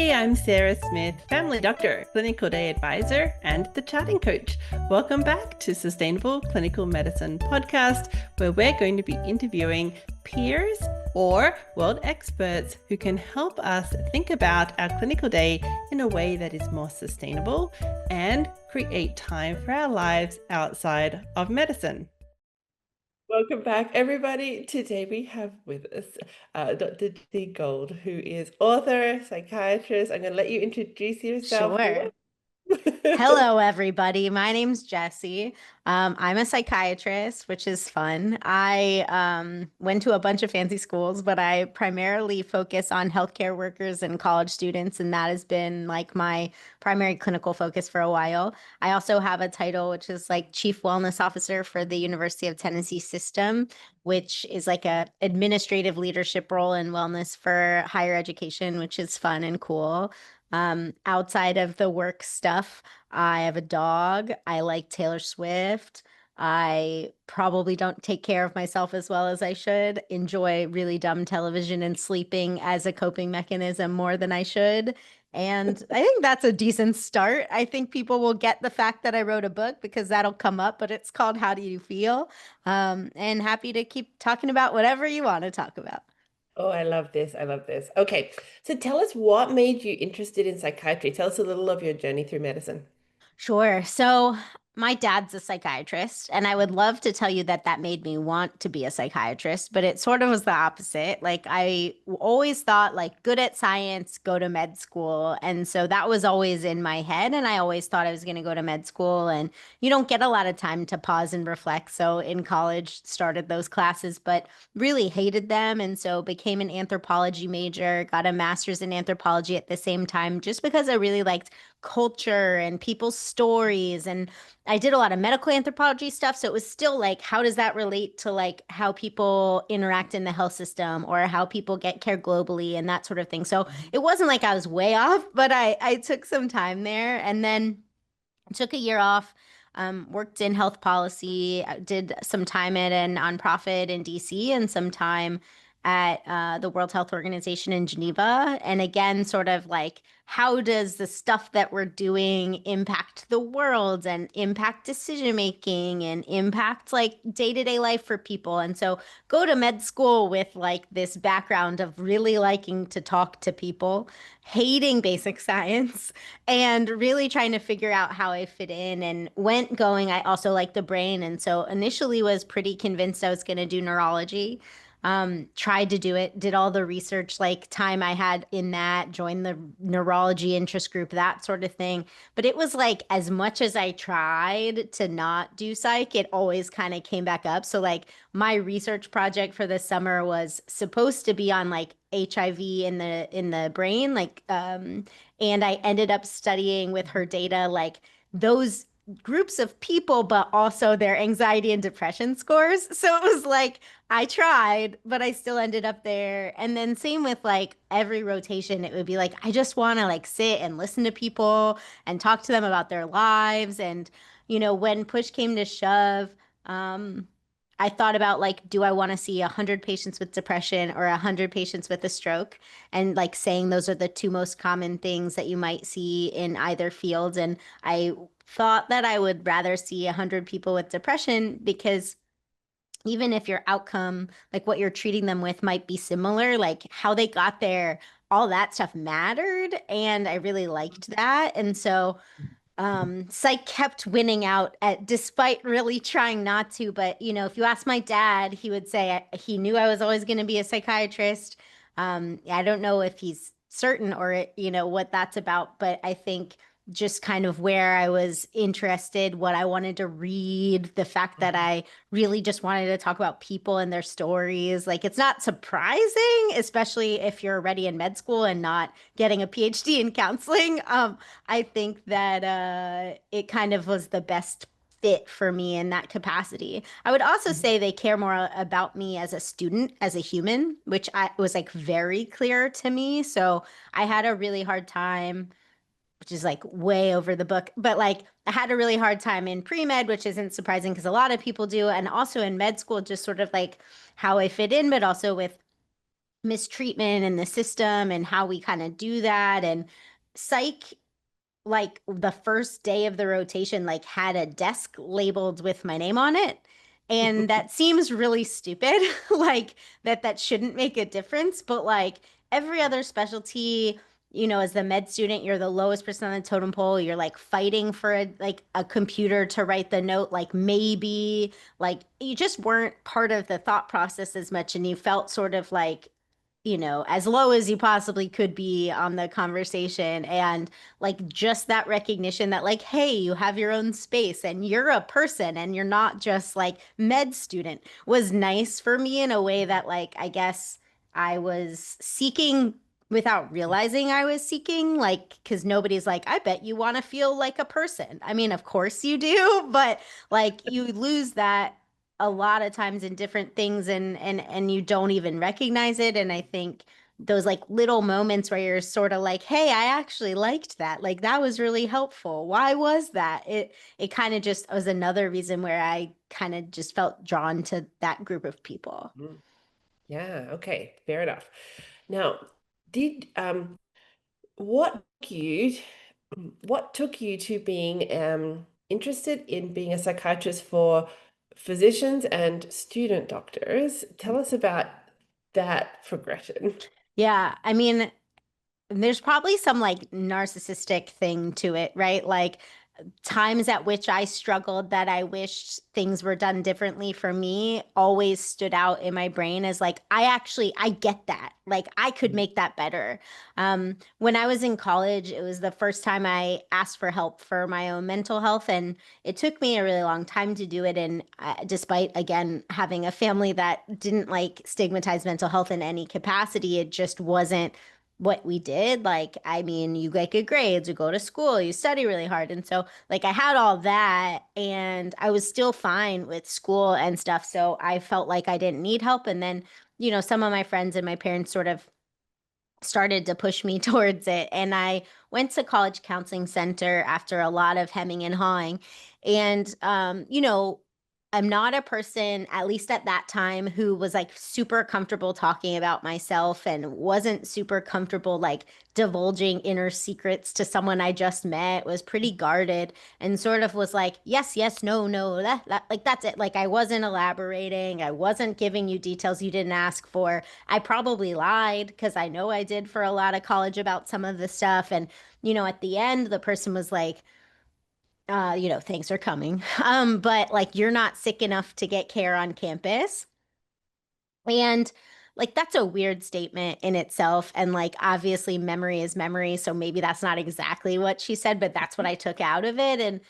Hey, I'm Sarah Smith, family doctor, clinical day advisor, and the chatting coach. Welcome back to Sustainable Clinical Medicine podcast, where we're going to be interviewing peers or world experts who can help us think about our clinical day in a way that is more sustainable and create time for our lives outside of medicine. Welcome back, everybody. Today we have with us Dr. Jessi Gold, who is author, psychiatrist. I'm going to let you introduce yourself. Sure. Hello, everybody. My name's Jessi. I'm a psychiatrist, which is fun. I went to a bunch of fancy schools, but I primarily focus on healthcare workers and college students, and that has been like my primary clinical focus for a while. I also have a title, which is like Chief Wellness Officer for the University of Tennessee System, which is like a administrative leadership role in wellness for higher education, which is fun and cool. Outside of the work stuff, I have a dog. I like Taylor Swift. I probably don't take care of myself as well as I should. Enjoy really dumb television and sleeping as a coping mechanism more than I should. And I think that's a decent start. I think people will get the fact that I wrote a book because that'll come up, but it's called How Do You Feel? And happy to keep talking about whatever you want to talk about. Oh, I love this. I love this. Okay, so tell us what made you interested in psychiatry. Tell us a little of your journey through medicine. Sure. So my dad's a psychiatrist, and I would love to tell you that that made me want to be a psychiatrist, but it sort of was the opposite. Like I always thought like good at science, go to med school. And so that was always in my head. And I always thought I was going to go to med school, and you don't get a lot of time to pause and reflect. So in college, started those classes, but really hated them. And so became an anthropology major, got a master's in anthropology at the same time, just because I really liked culture and people's stories. And I did a lot of medical anthropology stuff. So it was still like, how does that relate to like how people interact in the health system or how people get care globally and that sort of thing. So it wasn't like I was way off, but I took some time there and then took a year off. Worked in health policy, did some time at a nonprofit in DC and some time at the World Health Organization in Geneva. And again, sort of like, how does the stuff that we're doing impact the world and impact decision making and impact like day-to-day life for people? And so go to med school with like this background of really liking to talk to people, hating basic science, and really trying to figure out how I fit in and went going. I also like the brain. And so initially was pretty convinced I was going to do neurology. Tried to do it, did all the research, like time I had in that, joined the neurology interest group, that sort of thing. But it was like, as much as I tried to not do psych, it always kind of came back up. So like my research project for the summer was supposed to be on like HIV in the brain, and I ended up studying with her data, like those groups of people, but also their anxiety and depression scores. So it was like I tried, but I still ended up there. And then same with like every rotation, it would be like I just want to like sit and listen to people and talk to them about their lives. And when push came to shove, um, I thought about like, do I want to see 100 patients with depression or 100 patients with a stroke? And like saying those are the two most common things that you might see in either field. And I thought that I would rather see 100 people with depression because even if your outcome, like what you're treating them with, might be similar, like how they got there, all that stuff mattered. And I really liked that. And so psych kept winning out despite really trying not to. But, if you ask my dad, he would say he knew I was always going to be a psychiatrist. I don't know if he's certain or, what that's about, but I think just kind of where I was interested, what I wanted to read, the fact that I really just wanted to talk about people and their stories. Like, it's not surprising, especially if you're already in med school and not getting a PhD in counseling. I think that it kind of was the best fit for me in that capacity. I would also say they care more about me as a student, as a human, which I was like very clear to me. So I had a really hard time, which is like way over the book, but like I had a really hard time in pre-med, which isn't surprising because a lot of people do, and also in med school, just sort of like how I fit in, but also with mistreatment in the system and how we kind of do that. And psych, like the first day of the rotation, like had a desk labeled with my name on it. And that seems really stupid, like that shouldn't make a difference. But like every other specialty, as the med student, you're the lowest person on the totem pole. You're like fighting for a computer to write the note, like maybe, like you just weren't part of the thought process as much, and you felt sort of like as low as you possibly could be on the conversation. And like just that recognition that like, hey, you have your own space and you're a person and you're not just like med student was nice for me in a way that like, I guess I was seeking without realizing I was seeking, like, because nobody's like, I bet you want to feel like a person. I mean, of course you do, but like you lose that a lot of times in different things, and you don't even recognize it. And I think those like little moments where you're sort of like, hey, I actually liked that, like that was really helpful, why was that, it kind of just was another reason where I kind of just felt drawn to that group of people. Yeah, okay, fair enough. Now, did what took you what took you to being interested in being a psychiatrist for physicians and student doctors? Tell us about that progression. Yeah, I mean, there's probably some like narcissistic thing to it, right? Like times at which I struggled that I wished things were done differently for me always stood out in my brain as like, I get that. Like I could make that better. When I was in college, it was the first time I asked for help for my own mental health. And it took me a really long time to do it. And despite, again, having a family that didn't like stigmatize mental health in any capacity, it just wasn't what we did. Like, I mean, you get good grades, you go to school, you study really hard. And so, like, I had all that and I was still fine with school and stuff. So I felt like I didn't need help. And then, some of my friends and my parents sort of started to push me towards it. And I went to college counseling center after a lot of hemming and hawing. And, I'm not a person, at least at that time, who was like super comfortable talking about myself and wasn't super comfortable like divulging inner secrets to someone I just met, was pretty guarded and sort of was like, yes, yes, no, no, like that's it. Like I wasn't elaborating. I wasn't giving you details you didn't ask for. I probably lied because I know I did for a lot of college about some of the stuff. And, at the end, the person was like, thanks for coming. But like you're not sick enough to get care on campus. And like that's a weird statement in itself. And like obviously memory is memory. So maybe that's not exactly what she said, but that's what I took out of it. And,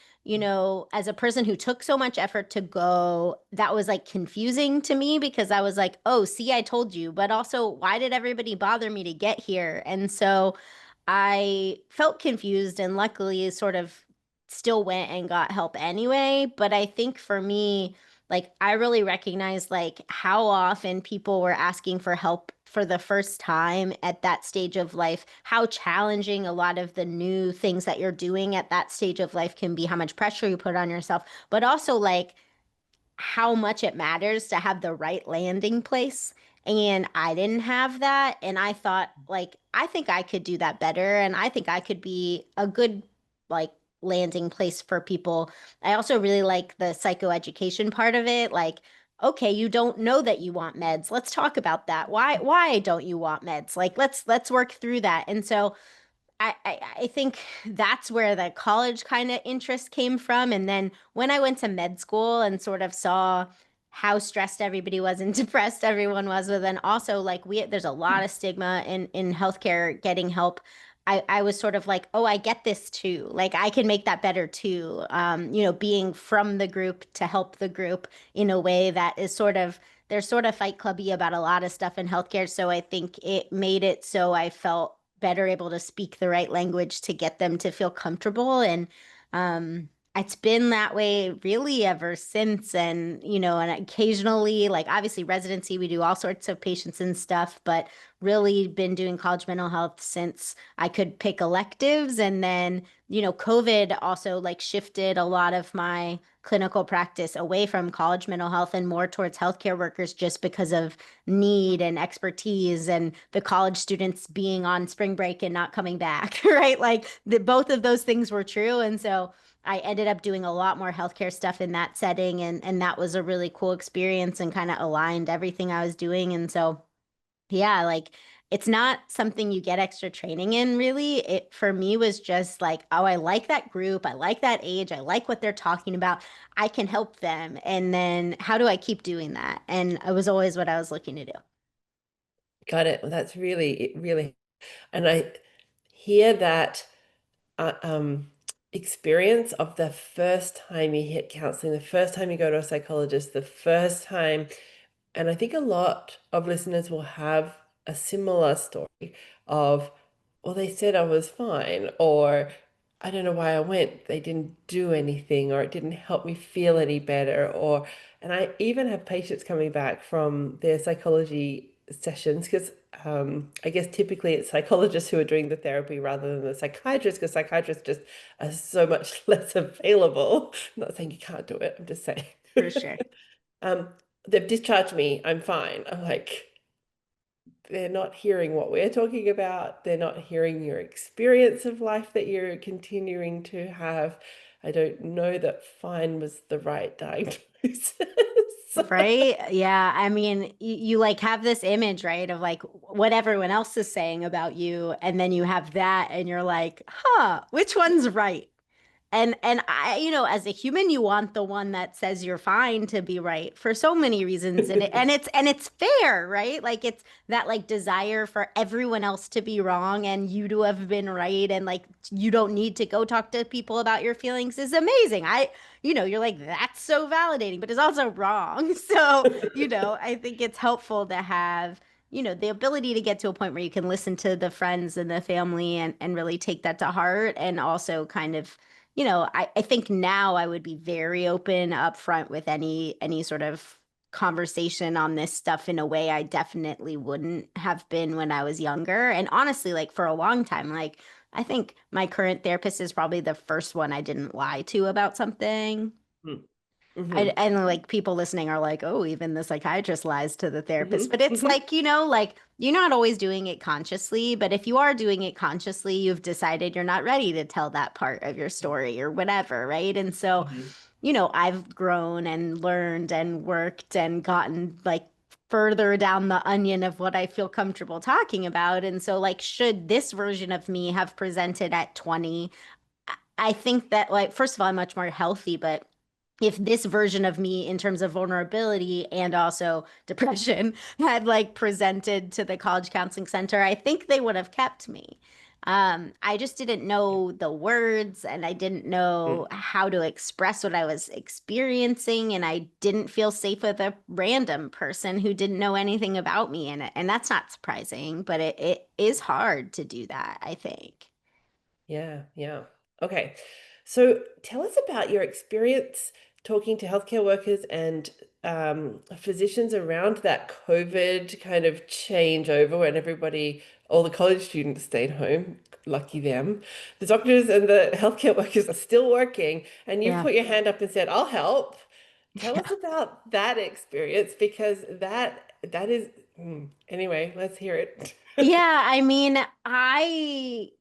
as a person who took so much effort to go, that was like confusing to me because I was like, oh, see, I told you, but also why did everybody bother me to get here? And so I felt confused and luckily sort of still went and got help anyway. But I think for me, like I really recognized like how often people were asking for help for the first time at that stage of life, how challenging a lot of the new things that you're doing at that stage of life can be, how much pressure you put on yourself, but also like how much it matters to have the right landing place. And I didn't have that. And I thought, like, I think I could do that better. And I think I could be a good, like, landing place for people. I also really like the psychoeducation part of it. Like, okay, you don't know that you want meds. Let's talk about that. Why don't you want meds? Like, let's work through that. And so I think that's where the college kind of interest came from. And then when I went to med school and sort of saw how stressed everybody was and depressed everyone was, but then also like there's a lot of stigma in healthcare getting help. I was sort of like, oh, I get this too. Like I can make that better too. Being from the group to help the group in a way that is they're sort of fight clubby about a lot of stuff in healthcare. So I think it made it so I felt better able to speak the right language to get them to feel comfortable. And it's been that way really ever since. And occasionally, like obviously residency, we do all sorts of patients and stuff, but really been doing college mental health since I could pick electives. And then, COVID also like shifted a lot of my clinical practice away from college mental health and more towards healthcare workers just because of need and expertise and the college students being on spring break and not coming back, right? Like both of those things were true. And so I ended up doing a lot more healthcare stuff in that setting. And that was a really cool experience and kind of aligned everything I was doing. And so, yeah, like it's not something you get extra training in, really. It for me was just like, oh, I like that group. I like that age. I like what they're talking about. I can help them. And then how do I keep doing that? And it was always what I was looking to do. Got it. Well, that's really, and I hear that uh, um, experience of the first time you hit counseling, the first time you go to a psychologist, the first time. And I think a lot of listeners will have a similar story of, well, they said I was fine, or I don't know why I went. They didn't do anything, or it didn't help me feel any better. And I even have patients coming back from their psychology sessions because I guess typically it's psychologists who are doing the therapy rather than the psychiatrists, because psychiatrists just are so much less available. I'm not saying you can't do it, I'm just saying. For sure. Um, they've discharged me, I'm fine. I'm like, they're not hearing what we're talking about. They're not hearing your experience of life that you're continuing to have. I don't know that fine was the right diagnosis. Right? Yeah. I mean, you like have this image, right, of like what everyone else is saying about you. And then you have that and you're like, huh, which one's right? And I, as a human, you want the one that says you're fine to be right for so many reasons. And it's fair, right? Like it's that like desire for everyone else to be wrong and you to have been right. And like you don't need to go talk to people about your feelings is amazing. You're like, that's so validating, but it's also wrong. So, I think it's helpful to have the ability to get to a point where you can listen to the friends and the family and really take that to heart and also kind of I think now I would be very open up front with any sort of conversation on this stuff in a way I definitely wouldn't have been when I was younger. And honestly, like for a long time, like I think my current therapist is probably the first one I didn't lie to about something. Mm-hmm. And like people listening are like, oh, even the psychiatrist lies to the therapist. But it's Mm-hmm. like, like you're not always doing it consciously. But if you are doing it consciously, you've decided you're not ready to tell that part of your story or whatever. Right. And so, Mm-hmm. I've grown and learned and worked and gotten like further down the onion of what I feel comfortable talking about. And so, like, should this version of me have presented at 20? I think that, like, first of all, I'm much more healthy, but if this version of me in terms of vulnerability and also depression had like presented to the college counseling center, I think they would have kept me. I just didn't know the words and I didn't know how to express what I was experiencing. And I didn't feel safe with a random person who didn't know anything about me. And that's not surprising, but it is hard to do that, I think. Yeah, yeah. Okay. So tell us about your experience talking to healthcare workers and physicians around that COVID kind of changeover when all the college students stayed home. Lucky them. The doctors and the healthcare workers are still working, and you've Yeah. put your hand up and said, "I'll help." Tell us Yeah. about that experience because that is anyway, let's hear it. Yeah, I mean, I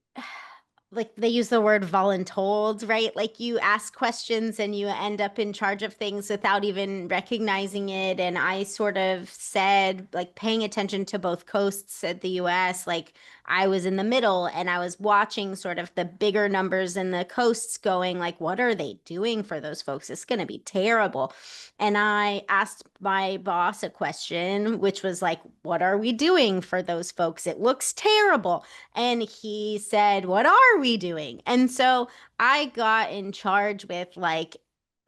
like they use the word voluntold, right? Like you ask questions and you end up in charge of things without even recognizing it. And I sort of said, like, paying attention to both coasts at the US, like I was in the middle and I was watching sort of the bigger numbers in the coasts going, like, what are they doing for those folks? It's going to be terrible. And I asked my boss a question, which was like, what are we doing for those folks? It looks terrible. And he said, what are we doing? And so I got in charge with like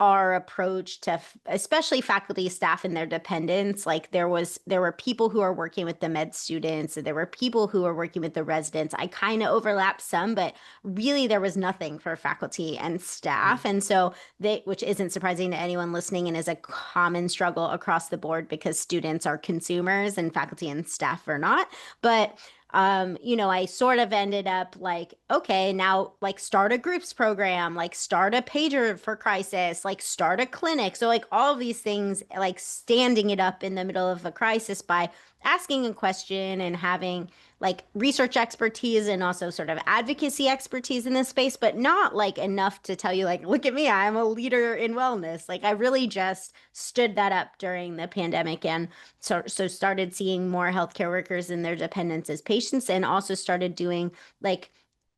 our approach to especially faculty, staff, and their dependents. Like there were people who are working with the med students, and there were people who are working with the residents. I kind of overlapped some, but really there was nothing for faculty and staff. And so which isn't surprising to anyone listening and is a common struggle across the board because students are consumers and faculty and staff are not. But I sort of ended up like, okay, now like start a groups program, like start a pager for crisis, like start a clinic. So like all of these things, like standing it up in the middle of a crisis by asking a question and having like research expertise and also sort of advocacy expertise in this space, but not like enough to tell you like, look at me, I'm a leader in wellness. Like I really just stood that up during the pandemic and so started seeing more healthcare workers and their dependents as patients, and also started doing like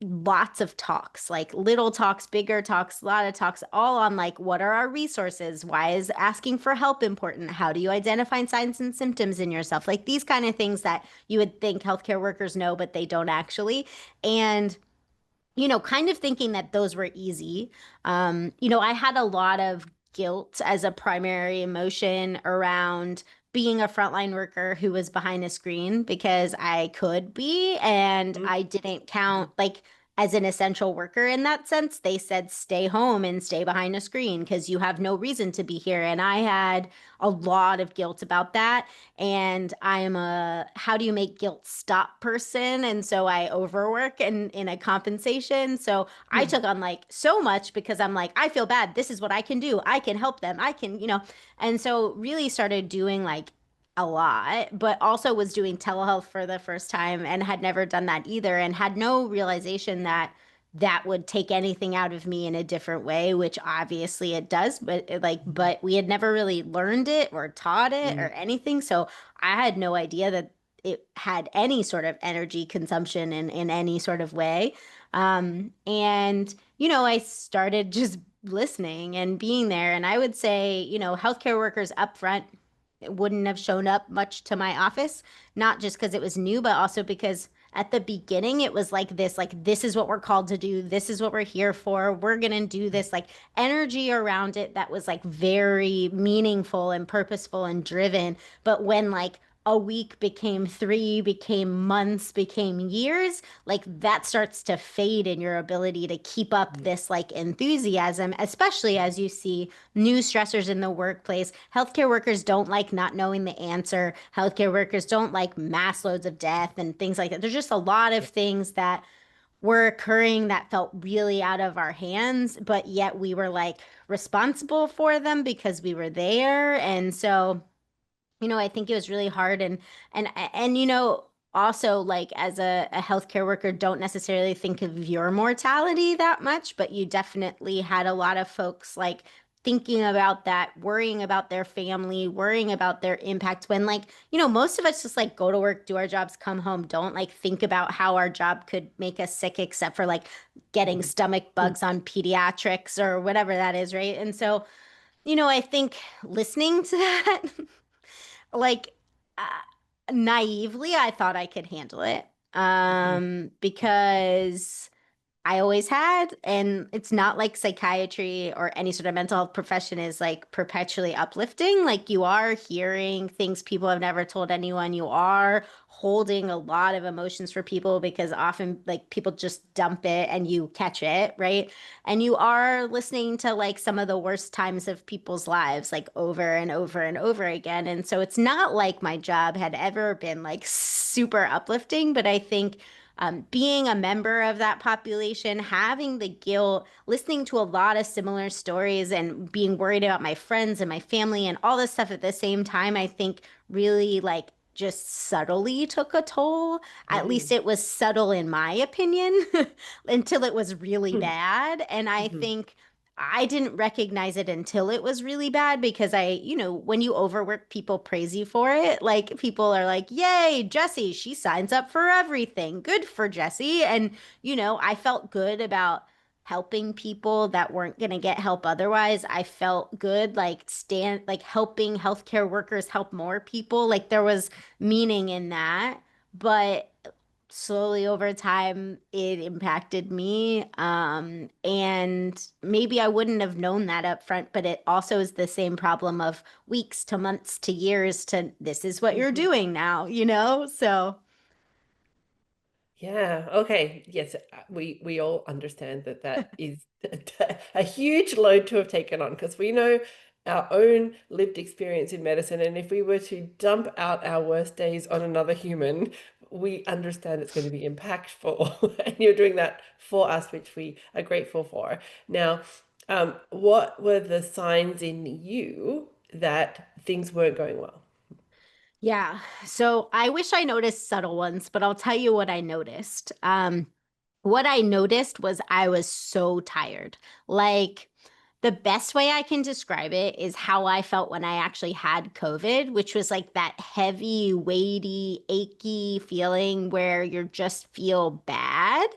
lots of talks, like little talks, bigger talks, a lot of talks, all on like what are our resources, why is asking for help important, how do you identify signs and symptoms in yourself, like these kind of things that you would think healthcare workers know but they don't actually. And kind of thinking that those were easy. I had a lot of guilt as a primary emotion around being a frontline worker who was behind a screen because I could be, and Mm, I didn't count like as an essential worker in that sense. They said stay home and stay behind a screen because you have no reason to be here. And I had a lot of guilt about that. And I'm a how do you make guilt stop person. And so I overwork and in a compensation. So I mm, took on like so much because I'm like, I feel bad. This is what I can do. I can help them. I can, and so really started doing like a lot, but also was doing telehealth for the first time and had never done that either, and had no realization that that would take anything out of me in a different way, which obviously it does, but but we had never really learned it or taught it or mm, anything. So I had no idea that it had any sort of energy consumption in any sort of way. And, I started just listening and being there. And I would say, healthcare workers up front wouldn't have shown up much to my office, not just because it was new, but also because at the beginning it was like this is what we're called to do, this is what we're here for, we're gonna do this, like energy around it that was like very meaningful and purposeful and driven. But when like a week became three, became months, became years, like that starts to fade in your ability to keep up mm, this like enthusiasm, especially as you see new stressors in the workplace. Healthcare workers don't like not knowing the answer. Healthcare workers don't like mass loads of death and things like that. There's just a lot of yeah. things that were occurring that felt really out of our hands, but yet we were like responsible for them because we were there. And so I think it was really hard, and also like as a healthcare worker, don't necessarily think of your mortality that much, but you definitely had a lot of folks like thinking about that, worrying about their family, worrying about their impact when like, most of us just like go to work, do our jobs, come home, don't like think about how our job could make us sick except for like getting Mhm. stomach Mm, bugs on pediatrics or whatever that is, right? And so, I think listening to that like naively, I thought I could handle it. mhm, Because I always had, and it's not like psychiatry or any sort of mental health profession is like perpetually uplifting. Like you are hearing things people have never told anyone. You are holding a lot of emotions for people because often like people just dump it and you catch it, right? And you are listening to like some of the worst times of people's lives, like over and over and over again. And so it's not like my job had ever been like super uplifting, but I think being a member of that population, having the guilt, listening to a lot of similar stories, and being worried about my friends and my family and all this stuff at the same time, I think really like just subtly took a toll. At least mm, it was subtle in my opinion until it was really mm, bad. And I mhm, think I didn't recognize it until it was really bad because when you overwork, people praise you for it. Like people are like, yay, Jessi, she signs up for everything. Good for Jessi. And, I felt good about helping people that weren't going to get help otherwise. I felt good like helping healthcare workers help more people. Like there was meaning in that. But slowly over time it impacted me, and maybe I wouldn't have known that up front, but it also is the same problem of weeks to months to years to this is what you're mhm. doing now, so Yeah, okay. Yes, we all understand that that is a huge load to have taken on because we know our own lived experience in medicine, and if we were to dump out our worst days on another human, we understand it's going to be impactful, and you're doing that for us, which we are grateful for. Now, what were the signs in you that things weren't going well? Yeah. So I wish I noticed subtle ones, but I'll tell you what I noticed. What I noticed was I was so tired. Like, the best way I can describe it is how I felt when I actually had COVID, which was like that heavy, weighty, achy feeling where you just feel bad.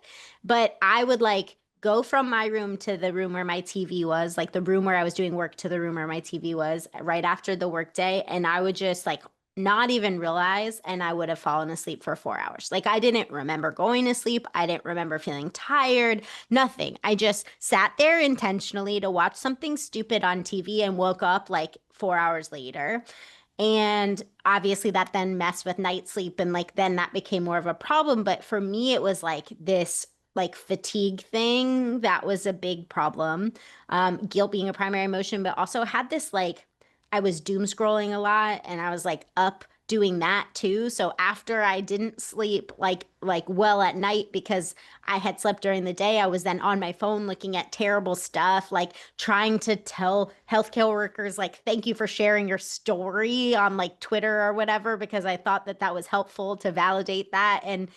But I would like go from my room to the room where my TV was, like the room where I was doing work to the room where my TV was right after the workday. And I would just like not even realize, and I would have fallen asleep for 4 hours. Like I didn't remember going to sleep. I didn't remember feeling tired. Nothing. I just sat there intentionally to watch something stupid on TV and woke up like 4 hours later. And obviously that then messed with night sleep. And like then that became more of a problem. But for me, it was like this like fatigue thing that was a big problem. Guilt being a primary emotion, but also had this like I was doom scrolling a lot and I was like up doing that too. So after I didn't sleep like well at night because I had slept during the day, I was then on my phone looking at terrible stuff, like trying to tell healthcare workers like thank you for sharing your story on like Twitter or whatever because I thought that that was helpful to validate that and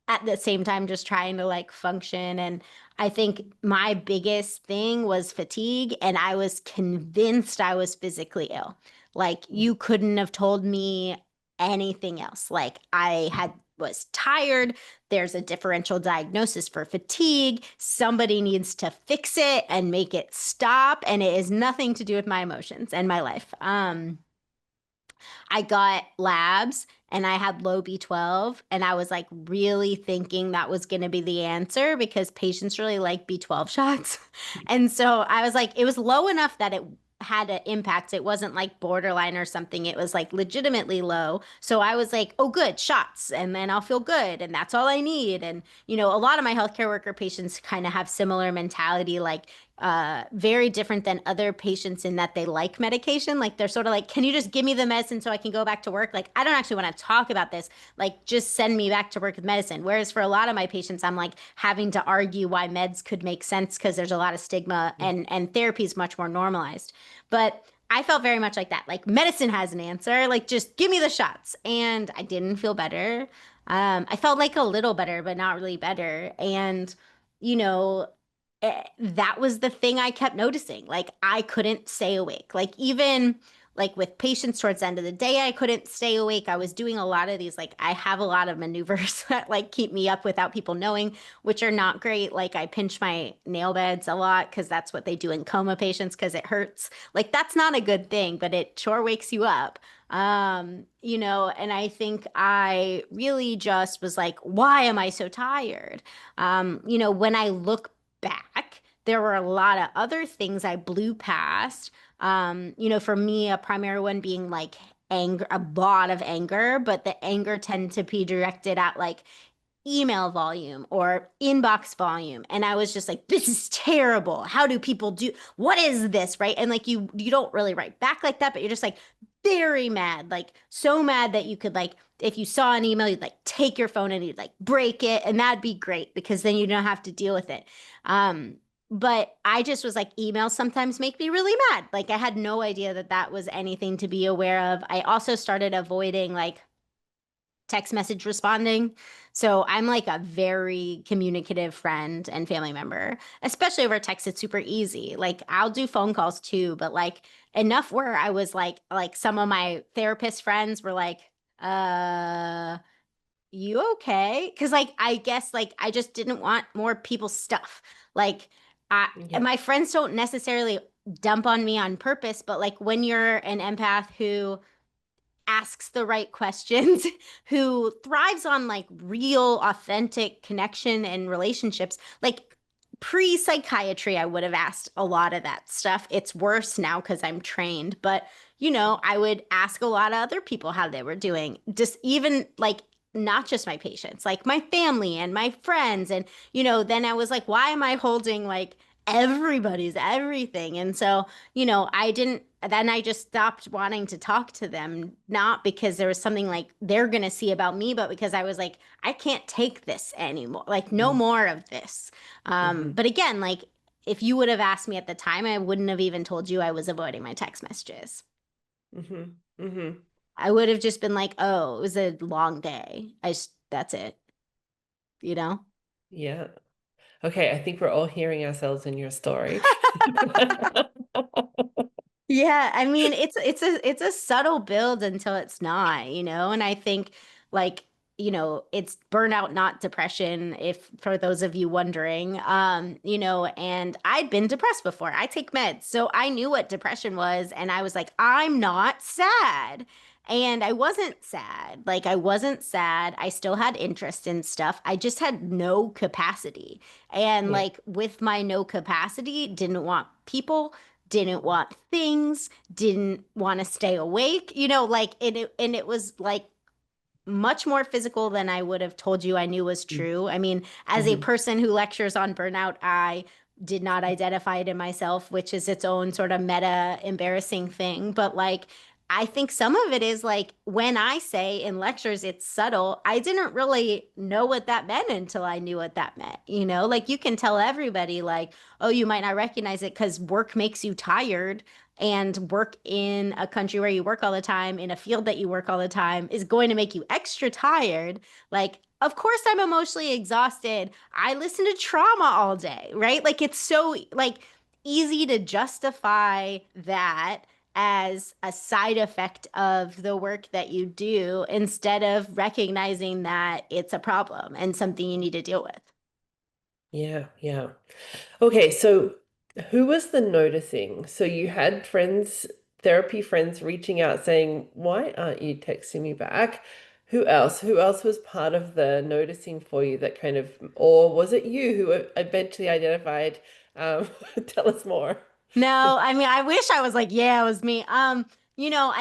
at the same time just trying to like function. And I think my biggest thing was fatigue, and I was convinced I was physically ill. Like you couldn't have told me anything else. Like I had was tired. There's a differential diagnosis for fatigue. Somebody needs to fix it and make it stop. And it is nothing to do with my emotions and my life. I got labs and I had low B12, and I was like really thinking that was going to be the answer because patients really like B12 shots. And so I was like, it was low enough that it had an impact. It wasn't like borderline or something. It was like legitimately low. So I was like, oh, good, shots, and then I'll feel good. And that's all I need. And, you know, a lot of my healthcare worker patients kind of have similar mentality, like, very different than other patients in that they like medication. Like they're sort of like, can you just give me the medicine so I can go back to work? Like, I don't actually want to talk about this. Like, just send me back to work with medicine. Whereas for a lot of my patients, I'm like having to argue why meds could make sense because there's a lot of stigma and therapy is much more normalized. But I felt very much like that. Like medicine has an answer. Like just give me the shots. And I didn't feel better. I felt like a little better, but not really better. And, you know, that was the thing I kept noticing. Like I couldn't stay awake. Like even like with patients towards the end of the day, I couldn't stay awake. I was doing a lot of these, like I have a lot of maneuvers that like keep me up without people knowing, which are not great. Like I pinch my nail beds a lot because that's what they do in coma patients because it hurts. Like that's not a good thing, but it sure wakes you up. You know, and I think I really just was like, why am I so tired? You know, when I look back, there were a lot of other things I blew past. You know, for me, a primary one being like anger, a lot of anger, but the anger tended to be directed at like email volume or inbox volume. And I was just like, this is terrible. How do people do, what is this? Right. And like you don't really write back like that, but you're just like very mad, like so mad that you could like, if you saw an email, you'd like take your phone and you'd like break it. And that'd be great because then you don't have to deal with it. But I just was like, emails sometimes make me really mad. Like I had no idea that that was anything to be aware of. I also started avoiding like text message responding. So I'm like a very communicative friend and family member, especially over text. It's super easy. Like I'll do phone calls too, but like enough where I was like some of my therapist friends were like, you okay? Because like I guess like I just didn't want more people's stuff. Like Yeah. my friends don't necessarily dump on me on purpose, but like when you're an empath who asks the right questions, who thrives on like real, authentic connection and relationships. Like pre psychiatry, I would have asked a lot of that stuff. It's worse now because I'm trained, but you know, I would ask a lot of other people how they were doing, just even like not just my patients, like my family and my friends. And, you know, then I was like, why am I holding like everybody's everything. And so, then I just stopped wanting to talk to them, not because there was something like they're going to see about me, but because I was like, I can't take this anymore. Like, no Mm, more of this. mhm, But again, like, if you would have asked me at the time, I wouldn't have even told you I was avoiding my text messages. mhm, mhm. I would have just been like, oh, it was a long day. That's it, you know? Yeah. Okay, I think we're all hearing ourselves in your story. Yeah, I mean it's a subtle build until it's not, and I think like, it's burnout, not depression, if for those of you wondering. And I'd been depressed before. I take meds, so I knew what depression was, and I was like, I'm not sad. And I wasn't sad. Like, I wasn't sad. I still had interest in stuff. I just had no capacity. And Yeah. like with my no capacity, didn't want people, didn't want things, didn't want to stay awake, like and it was like much more physical than I would have told you I knew was true. I mean, as a Mm-hmm. person who lectures on burnout, I did not identify it in myself, which is its own sort of meta embarrassing thing. But like, I think some of it is like when I say in lectures it's subtle, I didn't really know what that meant until I knew what that meant. Like you can tell everybody, like, oh, you might not recognize it because work makes you tired, and work in a country where you work all the time, in a field that you work all the time, is going to make you extra tired. Like, of course, I'm emotionally exhausted. I listen to trauma all day, right? Like, it's so like easy to justify that as a side effect of the work that you do instead of recognizing that it's a problem and something you need to deal with. Yeah, yeah. Okay, so who was the noticing? So you had friends, therapy friends reaching out saying, "Why aren't you texting me back?" Who else? Who else was part of the noticing for you that kind of, or was it you who eventually identified? Tell us more. No, I mean, I wish I was like, yeah, it was me. I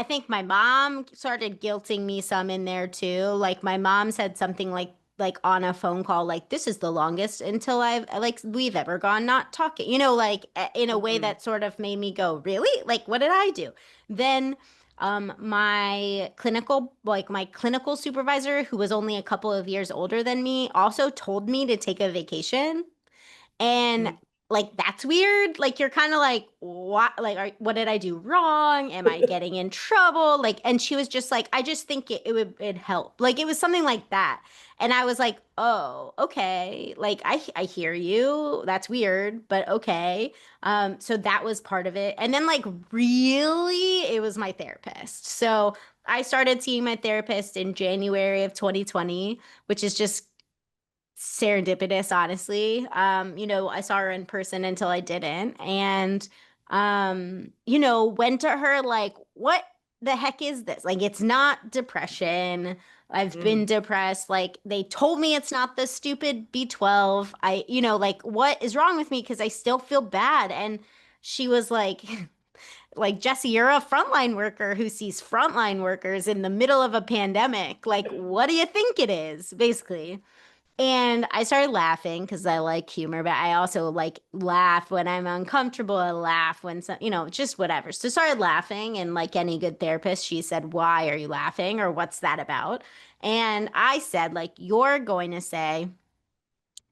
think my mom started guilting me some in there too. Like my mom said something like on a phone call, like this is the longest until we've ever gone not talking, like in a way Mhm. that sort of made me go, really? Like, what did I do? Then my clinical supervisor, who was only a couple of years older than me, also told me to take a vacation. And Mm. like that's weird. Like you're kind of like, what? Like, what did I do wrong? Am I getting in trouble? Like, and she was just like, I just think it help. Like it was something like that. And I was like, oh, okay. Like I hear you. That's weird, but okay. So that was part of it. And then like really, it was my therapist. So I started seeing my therapist in January of 2020, which is just serendipitous, honestly. I saw her in person until I didn't. And, went to her like, what the heck is this? Like, it's not depression. I've been Mm. depressed. Like, they told me it's not the stupid B12. Like, what is wrong with me? Because I still feel bad. And she was like, like, Jessi, you're a frontline worker who sees frontline workers in the middle of a pandemic. Like, what do you think it is? Basically. And I started laughing because I like humor, but I also like laugh when I'm uncomfortable. I laugh when just whatever. So I started laughing, and like any good therapist, she said, "Why are you laughing?" or "What's that about?" And I said, like, you're going to say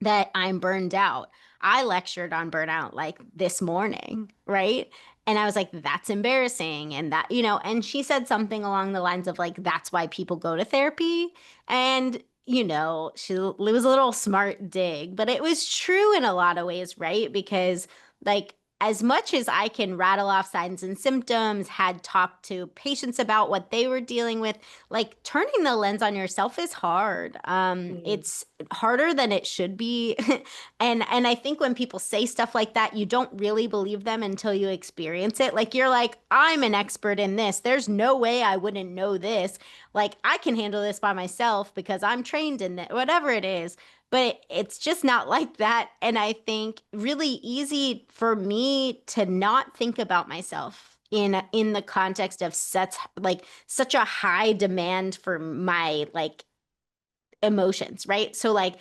that I'm burned out. I lectured on burnout like this morning, right? And I was like, that's embarrassing. And and she said something along the lines of like, that's why people go to therapy. And, it was a little smart dig, but it was true in a lot of ways, right? Because like, as much as I can rattle off signs and symptoms, had talked to patients about what they were dealing with, like turning the lens on yourself is hard. Mm. It's harder than it should be. And I think when people say stuff like that, you don't really believe them until you experience it. Like you're like, I'm an expert in this. There's no way I wouldn't know this. Like I can handle this by myself because I'm trained in it, whatever it is. But it's just not like that. And I think really easy for me to not think about myself in the context of such a high demand for my like emotions, right? So like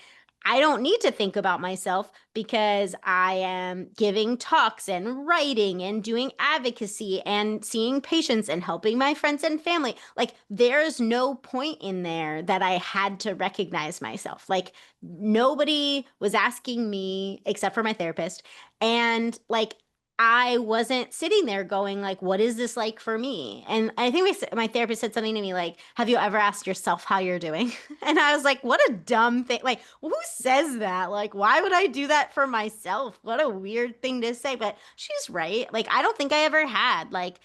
I don't need to think about myself because I am giving talks and writing and doing advocacy and seeing patients and helping my friends and family. Like, there's no point in there that I had to recognize myself. Like, nobody was asking me except for my therapist. And like, I wasn't sitting there going like, what is this like for me? And I think my therapist said something to me like, have you ever asked yourself how you're doing? And I was like, what a dumb thing. Like, who says that? Like, why would I do that for myself? What a weird thing to say. But she's right. Like, I don't think I ever had like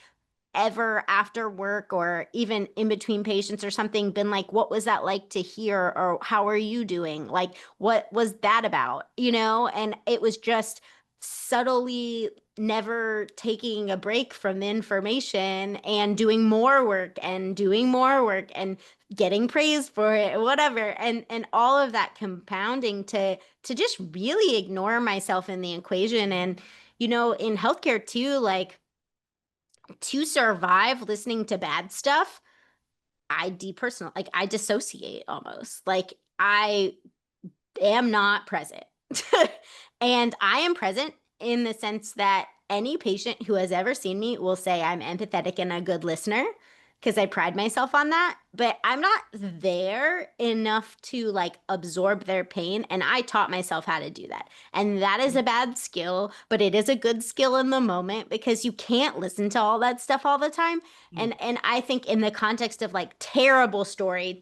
ever after work or even in between patients or something been like, what was that like to hear? Or how are you doing? Like, what was that about? You know? And it was just subtly never taking a break from the information and doing more work and doing more work and getting praised for it, whatever. And all of that compounding to just really ignore myself in the equation. And, you know, in healthcare too, like, to survive listening to bad stuff, I depersonal, like I dissociate almost. Like I am not present. And I am present in the sense that any patient who has ever seen me will say I'm empathetic and a good listener because I pride myself on that. But I'm not there enough to like absorb their pain. And I taught myself how to do that. And that is a bad skill, but it is a good skill in the moment because you can't listen to all that stuff all the time. And I think in the context of like terrible story,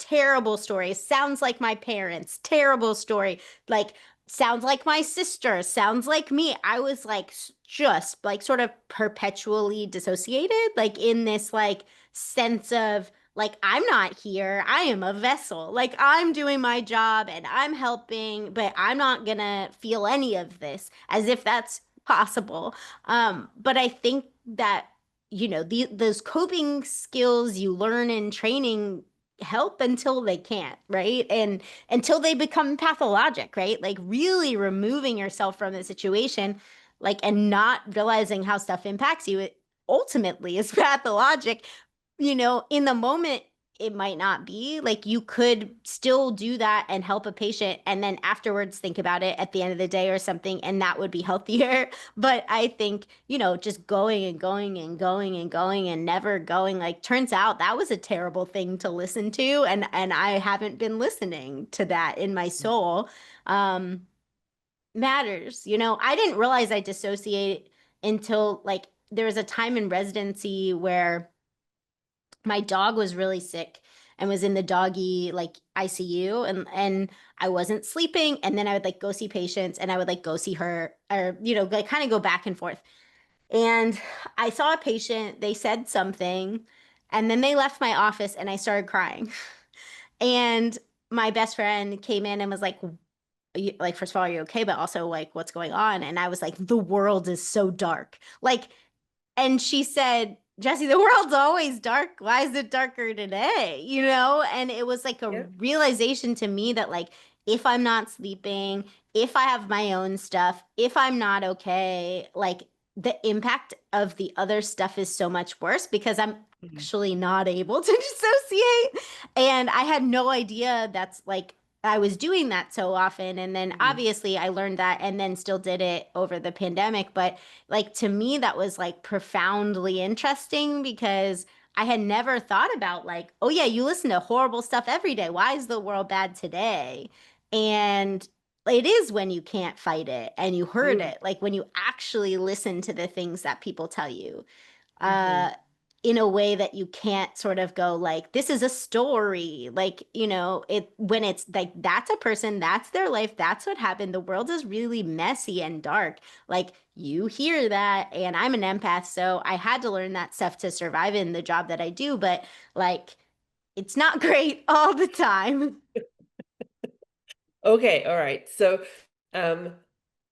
sounds like my parents, terrible story, like sounds like my sister, sounds like me. I was like just like sort of perpetually dissociated, like in this like sense of like I'm not here, I am a vessel. Like I'm doing my job and I'm helping, but I'm not gonna feel any of this as if that's possible. But I think that you know those coping skills you learn in training help until they can't, right? And until they become pathologic, right? Like really removing yourself from the situation, like, and not realizing how stuff impacts you, it ultimately is pathologic. You know, in the moment, it might not be. Like, you could still do that and help a patient, and then afterwards think about it at the end of the day or something, and that would be healthier. But I think, you know, just going and going and going and going and never going, like, turns out that was a terrible thing to listen to, and I haven't been listening to that in my soul. Um, Matters. You know, I didn't realize I dissociate until like there was a time in residency where my dog was really sick and was in the doggy like ICU, and I wasn't sleeping, and then I would like go see patients and I would like go see her, or you know, like kind of go back and forth. And I saw a patient, they said something, and then they left my office and I started crying. And my best friend came in and was like, first of all, are you okay? But also like, what's going on? And I was like, the world is so dark. Like, and she said, Jessi, the world's always dark. Why is it darker today? You know? And it was like a Yeah. realization to me that like if I'm not sleeping, if I have my own stuff, if I'm not okay, like the impact of the other stuff is so much worse because I'm actually not able to dissociate. And I had no idea that's like I was doing that so often. And then obviously I learned that and then still did it over the pandemic. But like to me, that was like profoundly interesting because I had never thought about like, oh yeah, you listen to horrible stuff every day. Why is the world bad today? And it is when you can't fight it and you heard Mm. it, like when you actually listen to the things that people tell you. Mhm. Uh, in a way that you can't sort of go like this is a story, like you know it when it's like that's a person, that's their life, that's what happened, the world is really messy and dark, like you hear that. And I'm an empath, so I had to learn that stuff to survive in the job that I do, but like it's not great all the time. Okay, all right. So, um,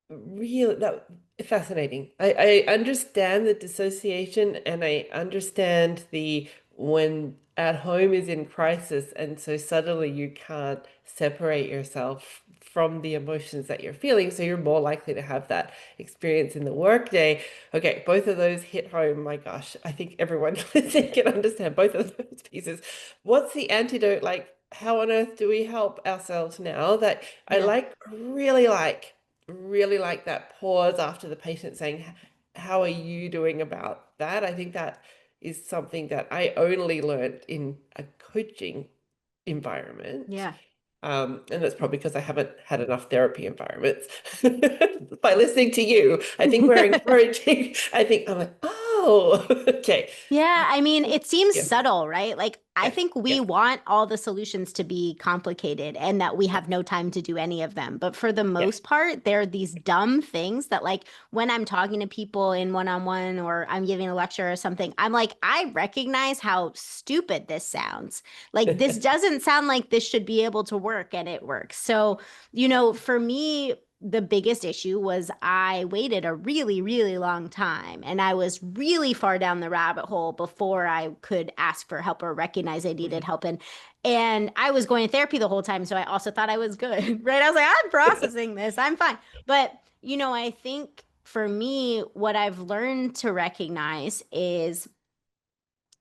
real that fascinating. I understand the dissociation and I understand the when at home is in crisis and so suddenly you can't separate yourself from the emotions that you're feeling, so you're more likely to have that experience in the workday. Okay, both of those hit home. My gosh, I think everyone listening can understand both of those pieces. What's the antidote like how on earth do we help ourselves now? That I Yeah. really like that pause after the patient saying, how are you doing about that? I think that is something that I only learned in a coaching environment. Yeah. And that's probably because I haven't had enough therapy environments. By listening to you, I think we're encouraging. I think I'm like, oh, okay. Yeah, I mean, it seems Yeah, subtle, right? Like, I yeah, think we yeah, want all the solutions to be complicated and that we yeah, have no time to do any of them. But for the yeah. most part, there are these dumb things that, like, when I'm talking to people in one-on-one or I'm giving a lecture or something, I'm like, I recognize how stupid this sounds. Like, this doesn't sound like this should be able to work, and it works. So, for me, the biggest issue was I waited a really, really long time and I was really far down the rabbit hole before I could ask for help or recognize I needed help. And I was going to therapy the whole time. So I also thought I was good, right? I was like, I'm processing this, I'm fine. But, I think for me, what I've learned to recognize is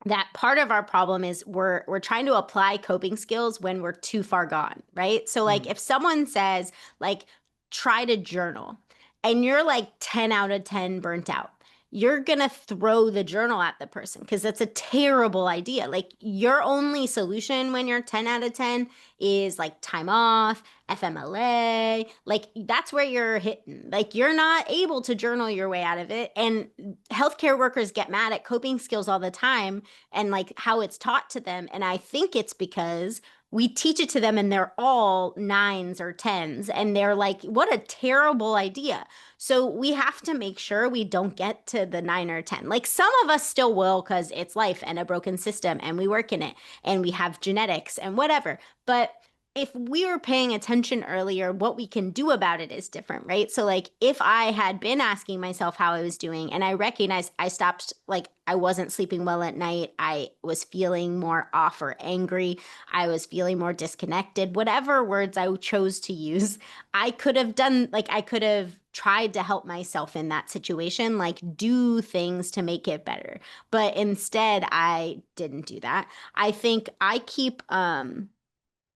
that part of our problem is we're trying to apply coping skills when we're too far gone, right? So like Mm, if someone says like try to journal and you're like 10 out of 10 burnt out, you're going to throw the journal at the person because that's a terrible idea. Like your only solution when you're 10 out of 10 is like time off, FMLA, like that's where you're hitting. Like you're not able to journal your way out of it. And healthcare workers get mad at coping skills all the time and like how it's taught to them. And I think it's because we teach it to them and they're all nines or tens. And they're like, what a terrible idea. So we have to make sure we don't get to the 9 or 10. Like some of us still will because it's life and a broken system and we work in it and we have genetics and whatever. But if we were paying attention earlier, what we can do about it is different, right? So, like, if I had been asking myself how I was doing and I recognized I stopped, like, I wasn't sleeping well at night, I was feeling more off or angry, I was feeling more disconnected, whatever words I chose to use, I could have done, like, I could have tried to help myself in that situation, like, do things to make it better. But instead, I didn't do that. I think I keep,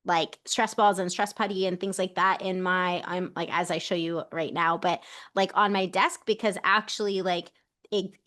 like stress balls and stress putty and things like that in I'm like as I show you right now, but like on my desk because actually like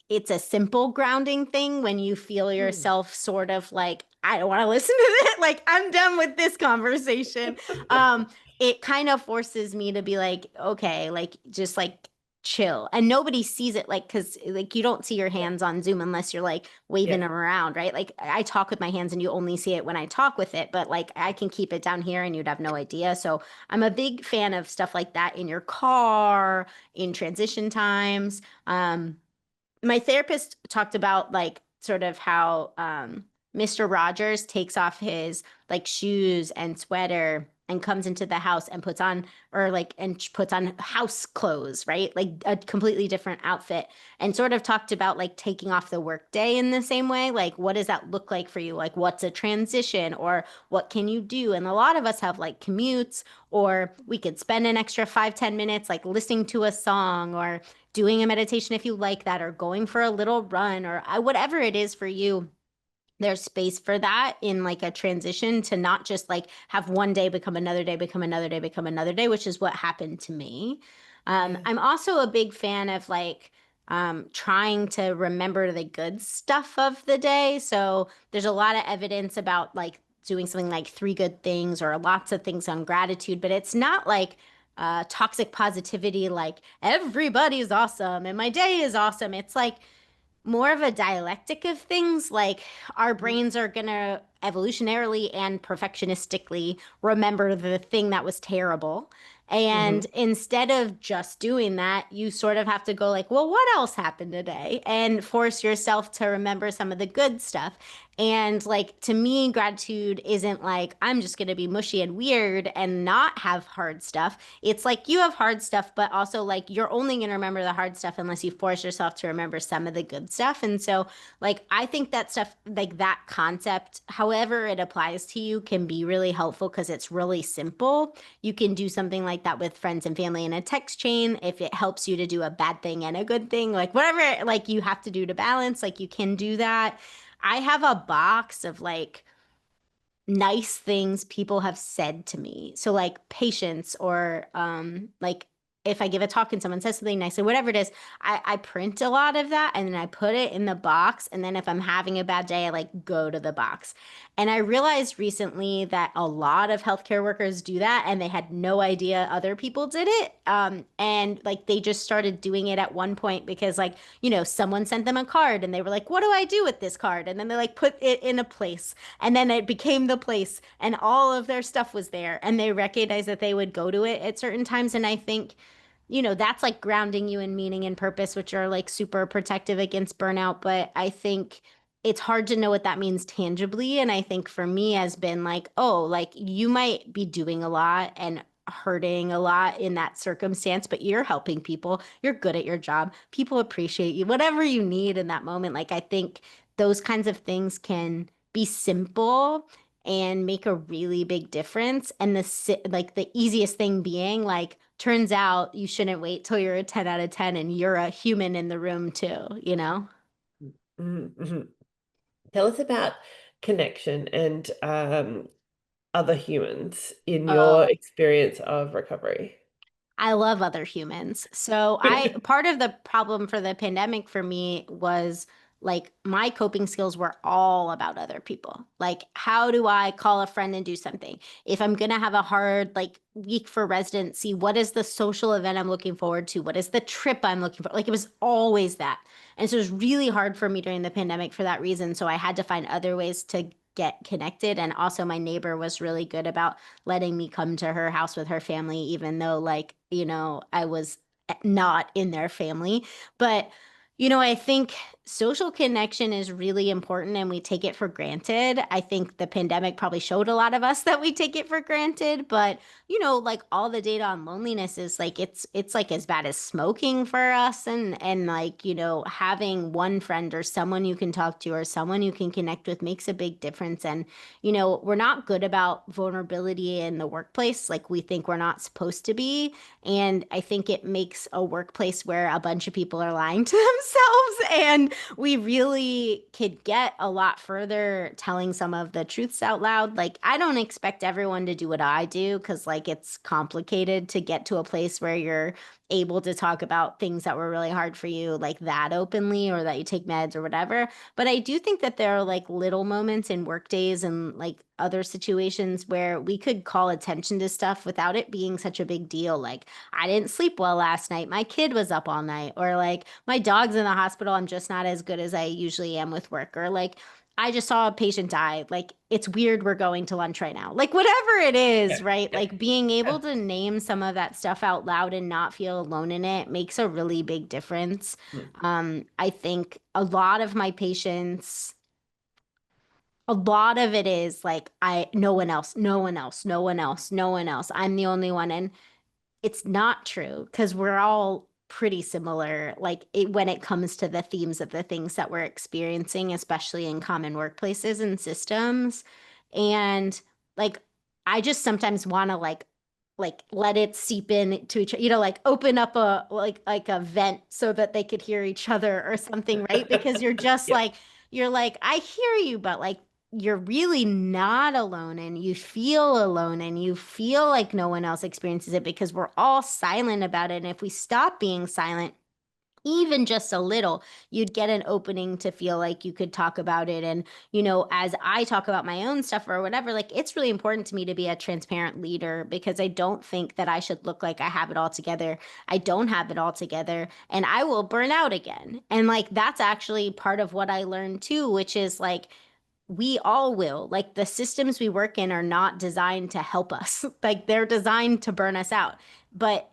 it's a simple grounding thing when you feel mm. yourself sort of like I don't want to listen to this, like I'm done with this conversation. Um it kind of forces me to be like okay, like just like chill and nobody sees it like because like you don't see your Yeah, hands on Zoom unless you're like waving yeah, them around, right? Like I talk with my hands and you only see it when I talk with it, but like I can keep it down here and you'd have no idea. So I'm a big fan of stuff like that in your car, in transition times. My therapist talked about like sort of how Mr. Rogers takes off his like shoes and sweater and comes into the house and puts on or like and puts on house clothes, right? Like a completely different outfit and sort of talked about like taking off the workday in the same way. Like what does that look like for you? Like what's a transition or what can you do? And a lot of us have like commutes or we could spend an extra 5, 10 minutes like listening to a song or doing a meditation if you like that, or going for a little run, or whatever it is for you. There's space for that in like a transition to not just like have one day become another day, become another day, become another day, which is what happened to me. yeah. I'm also a big fan of like trying to remember the good stuff of the day. So there's a lot of evidence about like doing something like 3 good things or lots of things on gratitude, but it's not like toxic positivity, like everybody's awesome and my day is awesome. It's like more of a dialectic of things. Like our Mm, brains are going to evolutionarily and perfectionistically remember the thing that was terrible. And mhm. instead of just doing that, you sort of have to go like, well, what else happened today? And force yourself to remember some of the good stuff. And like to me, gratitude isn't like I'm just going to be mushy and weird and not have hard stuff. It's like you have hard stuff, but also like you're only going to remember the hard stuff unless you force yourself to remember some of the good stuff. And so, like, I think that stuff, like that concept, however it applies to you, can be really helpful because it's really simple. You can do something like that with friends and family in a text chain if it helps you to do a bad thing and a good thing, like whatever, like you have to do to balance, like you can do that. I have a box of like nice things people have said to me. So like patience or like if I give a talk and someone says something nice or whatever it is, I print a lot of that and then I put it in the box. And then if I'm having a bad day, I like go to the box. And I realized recently that a lot of healthcare workers do that and they had no idea other people did it. And like they just started doing it at one point because like, someone sent them a card and they were like, what do I do with this card? And then they like put it in a place and then it became the place and all of their stuff was there and they recognized that they would go to it at certain times. And I think that's like grounding you in meaning and purpose, which are like super protective against burnout. But I think it's hard to know what that means tangibly. And I think for me has been like, oh, like you might be doing a lot and hurting a lot in that circumstance, but you're helping people. You're good at your job. People appreciate you, whatever you need in that moment. Like I think those kinds of things can be simple and make a really big difference. And the easiest thing being like, turns out you shouldn't wait till you're a 10 out of 10 and you're a human in the room too, you know? Mm-hmm. Tell us about connection and other humans in your Oh, experience of recovery. I love other humans. So part of the problem for the pandemic for me was like my coping skills were all about other people. Like, how do I call a friend and do something? If I'm going to have a hard like week for residency, what is the social event I'm looking forward to? What is the trip I'm looking for? Like, it was always that. And so it was really hard for me during the pandemic for that reason. So I had to find other ways to get connected. And also my neighbor was really good about letting me come to her house with her family, even though, like, I was not in their family. But, I think social connection is really important and we take it for granted. I think the pandemic probably showed a lot of us that we take it for granted, but like all the data on loneliness is like it's like as bad as smoking for us and like, having one friend or someone you can talk to or someone you can connect with makes a big difference. And we're not good about vulnerability in the workplace like we think we're not supposed to be. And I think it makes a workplace where a bunch of people are lying to themselves. And we really could get a lot further telling some of the truths out loud. Like, I don't expect everyone to do what I do because, like, it's complicated to get to a place where you're able to talk about things that were really hard for you like that openly or that you take meds or whatever. But I do think that there are like little moments in work days and like other situations where we could call attention to stuff without it being such a big deal. Like, I didn't sleep well last night. My kid was up all night. Or like, my dog's in the hospital. I'm just not as good as I usually am with work. Or like, I just saw a patient die. Like, it's weird we're going to lunch right now. Like, whatever it is, Yeah, right? yeah, Like, being able yeah. to name some of that stuff out loud and not feel alone in it makes a really big difference. Mm, I think a lot of my patients, a lot of it is like, no one else, no one else, no one else, no one else. I'm the only one. And it's not true because we're all pretty similar when it comes to the themes of the things that we're experiencing, especially in common workplaces and systems. And like I just sometimes want to like let it seep in to each, like open up a like a vent so that they could hear each other or something, right? Because you're just Yeah. like you're like, I hear you, but like you're really not alone and you feel alone and you feel like no one else experiences it because we're all silent about it. And if we stop being silent, even just a little, you'd get an opening to feel like you could talk about it. And, as I talk about my own stuff or whatever, like it's really important to me to be a transparent leader because I don't think that I should look like I have it all together. I don't have it all together and I will burn out again. And like that's actually part of what I learned too, which is like, we all will. Like the systems we work in are not designed to help us. Like they're designed to burn us out. But,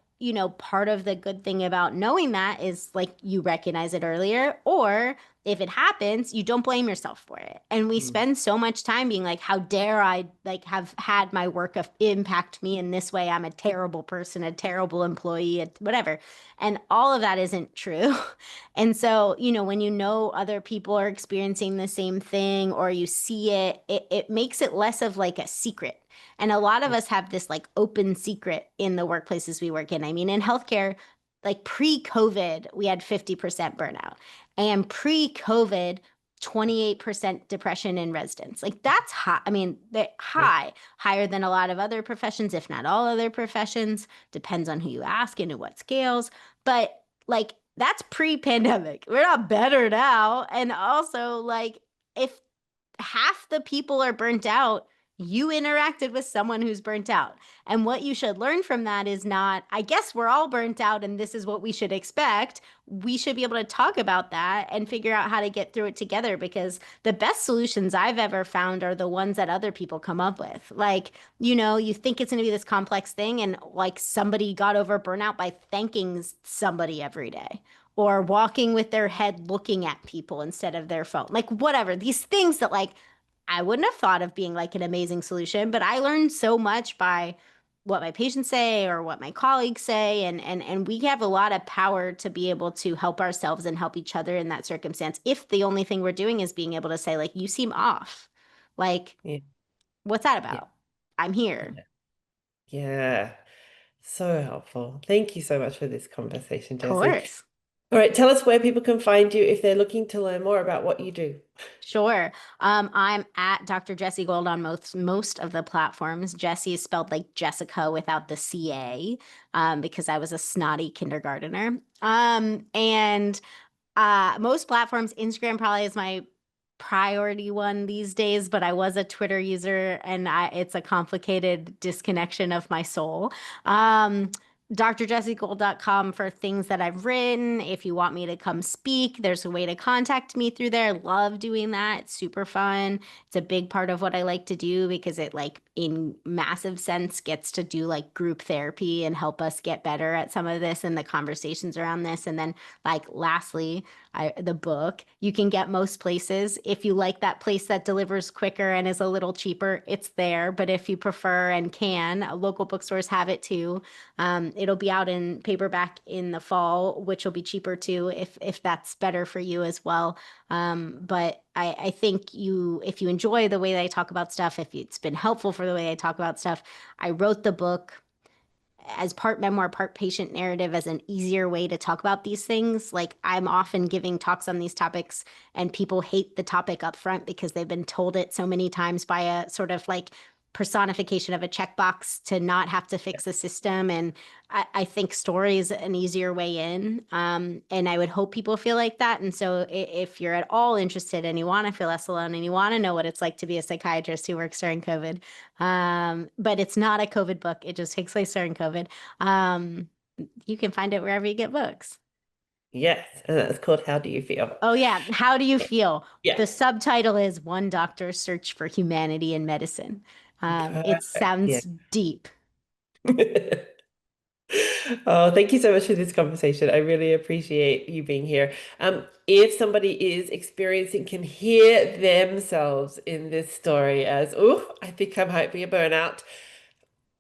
part of the good thing about knowing that is like you recognize it earlier, or if it happens, you don't blame yourself for it. And we Mm, spend so much time being like, how dare I like have had my work impact me in this way? I'm a terrible person, a terrible employee, whatever. And all of that isn't true. And so, when other people are experiencing the same thing or you see it, it makes it less of like a secret. And a lot of mm, us have this like open secret in the workplaces we work in. I mean, in healthcare, like pre-COVID, we had 50% burnout. And pre-COVID, 28% depression in residents. Like that's high. I mean, higher than a lot of other professions, if not all other professions. Depends on who you ask and at what scales. But like that's pre-pandemic. We're not better now. And also like if half the people are burnt out, you interacted with someone who's burnt out. And what you should learn from that is not, I guess we're all burnt out and this is what we should expect. We should be able to talk about that and figure out how to get through it together, because the best solutions I've ever found are the ones that other people come up with. Like, you think it's going to be this complex thing, and like somebody got over burnout by thanking somebody every day, or walking with their head looking at people instead of their phone. Like whatever, these things that like I wouldn't have thought of being like an amazing solution, but I learned so much by what my patients say or what my colleagues say. And we have a lot of power to be able to help ourselves and help each other in that circumstance. If the only thing we're doing is being able to say, like, you seem off. Like, what's that about? I'm here. Yeah. So helpful. Thank you so much for this conversation, Jessi. Of course. All right, tell us where people can find you if they're looking to learn more about what you do. Sure. I'm at Dr. Jessi Gold on most of the platforms. Jessi is spelled like Jessica without the CA, because I was a snotty kindergartner. And most platforms, Instagram probably is my priority one these days, but I was a Twitter user, and it's a complicated disconnection of my soul. drjessigold.com for things that I've written. If you want me to come speak, there's a way to contact me through there. Love doing that. It's super fun. It's a big part of what I like to do, because it like in massive sense gets to do like group therapy and help us get better at some of this and the conversations around this. And then like lastly, the book you can get most places. If you like that place that delivers quicker and is a little cheaper, it's there. But if you prefer and can, local bookstores have it too. It'll be out in paperback in the fall, which will be cheaper too, if that's better for you as well. But I think if you enjoy the way that I talk about stuff, if it's been helpful for the way I talk about stuff, I wrote the book as part memoir, part patient narrative as an easier way to talk about these things. Like I'm often giving talks on these topics and people hate the topic up front because they've been told it so many times by a sort of like personification of a checkbox to not have to fix the system. And I think story is an easier way in. And I would hope people feel like that. And so if you're at all interested and you want to feel less alone and you want to know what it's like to be a psychiatrist who works during COVID, but it's not a COVID book, it just takes place during COVID, you can find it wherever you get books. Yes, and that's called How Do You Feel? Oh, yeah. How do you feel? Yeah. The subtitle is One Doctor's Search for Humanity in Medicine. It sounds deep. Oh, thank you so much for this conversation. I really appreciate you being here. If somebody is experiencing, can hear themselves in this story as, oh, I think I might be a burnout,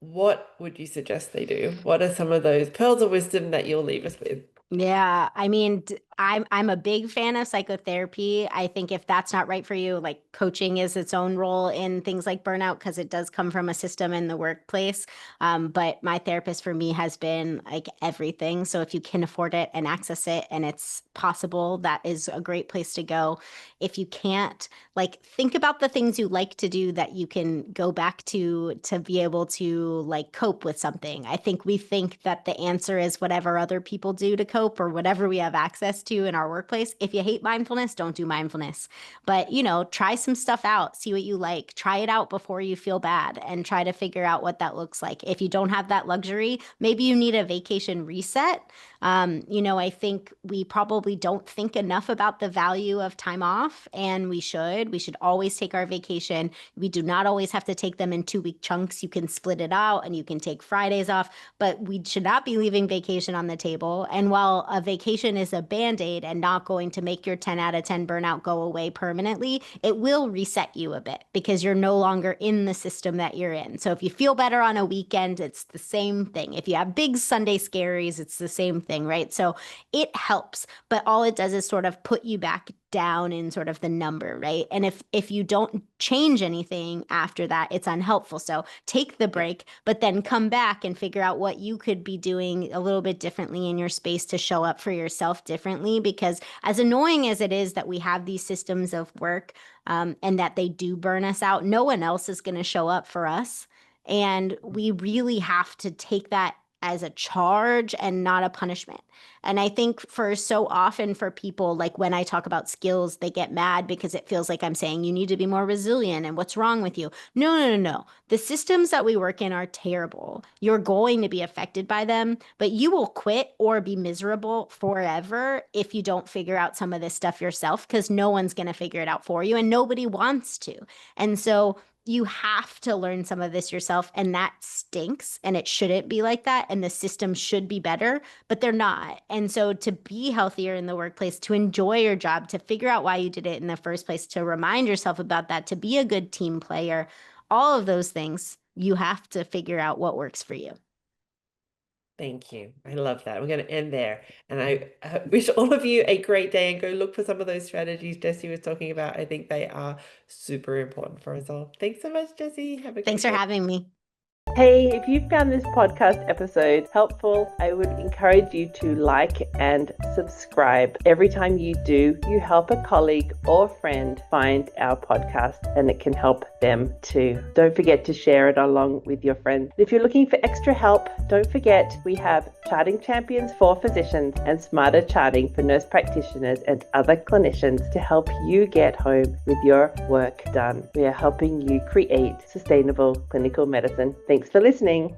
what would you suggest they do? What are some of those pearls of wisdom that you'll leave us with? Yeah, I mean, I'm a big fan of psychotherapy. I think if that's not right for you, like coaching is its own role in things like burnout because it does come from a system in the workplace. But my therapist for me has been like everything. So if you can afford it and access it and it's possible, that is a great place to go. If you can't, like think about the things you like to do that you can go back to be able to like cope with something. I think we think that the answer is whatever other people do to cope or whatever we have access to in our workplace. If you hate mindfulness, don't do mindfulness. But, try some stuff out, see what you like, try it out before you feel bad and try to figure out what that looks like. If you don't have that luxury, maybe you need a vacation reset. I think we probably don't think enough about the value of time off, and we should. We should always take our vacation. We do not always have to take them in 2-week chunks. You can split it out and you can take Fridays off, but we should not be leaving vacation on the table. And while a vacation is a Band-Aid and not going to make your 10 out of 10 burnout go away permanently, it will reset you a bit because you're no longer in the system that you're in. So if you feel better on a weekend, it's the same thing. If you have big Sunday scaries, it's the same thing. everything, right? So it helps, but all it does is sort of put you back down in sort of the number, right? And if you don't change anything after that, it's unhelpful. So take the break, but then come back and figure out what you could be doing a little bit differently in your space to show up for yourself differently. Because as annoying as it is that we have these systems of work, and that they do burn us out, no one else is going to show up for us. And we really have to take that as a charge and not a punishment. And I think for so often for people, like when I talk about skills, they get mad because it feels like I'm saying you need to be more resilient and what's wrong with you. No. The systems that we work in are terrible. You're going to be affected by them, but you will quit or be miserable forever if you don't figure out some of this stuff yourself, because no one's going to figure it out for you and nobody wants to. And so you have to learn some of this yourself, and that stinks, and it shouldn't be like that, and the system should be better, but they're not. And so to be healthier in the workplace, to enjoy your job, to figure out why you did it in the first place, to remind yourself about that, to be a good team player, all of those things, you have to figure out what works for you. Thank you. I love that. We're going to end there. And I wish all of you a great day, and go look for some of those strategies Jessi was talking about. I think they are super important for us all. Thanks so much, Jessi. Have a great Thanks for day. having me. Hey, if you found this podcast episode helpful, I would encourage you to like and subscribe. Every time you do, you help a colleague or friend find our podcast, and it can help them too. Don't forget to share it along with your friends. If you're looking for extra help, don't forget we have Charting Champions for physicians and Smarter Charting for nurse practitioners and other clinicians to help you get home with your work done. We are helping you create sustainable clinical medicine. Thanks for listening.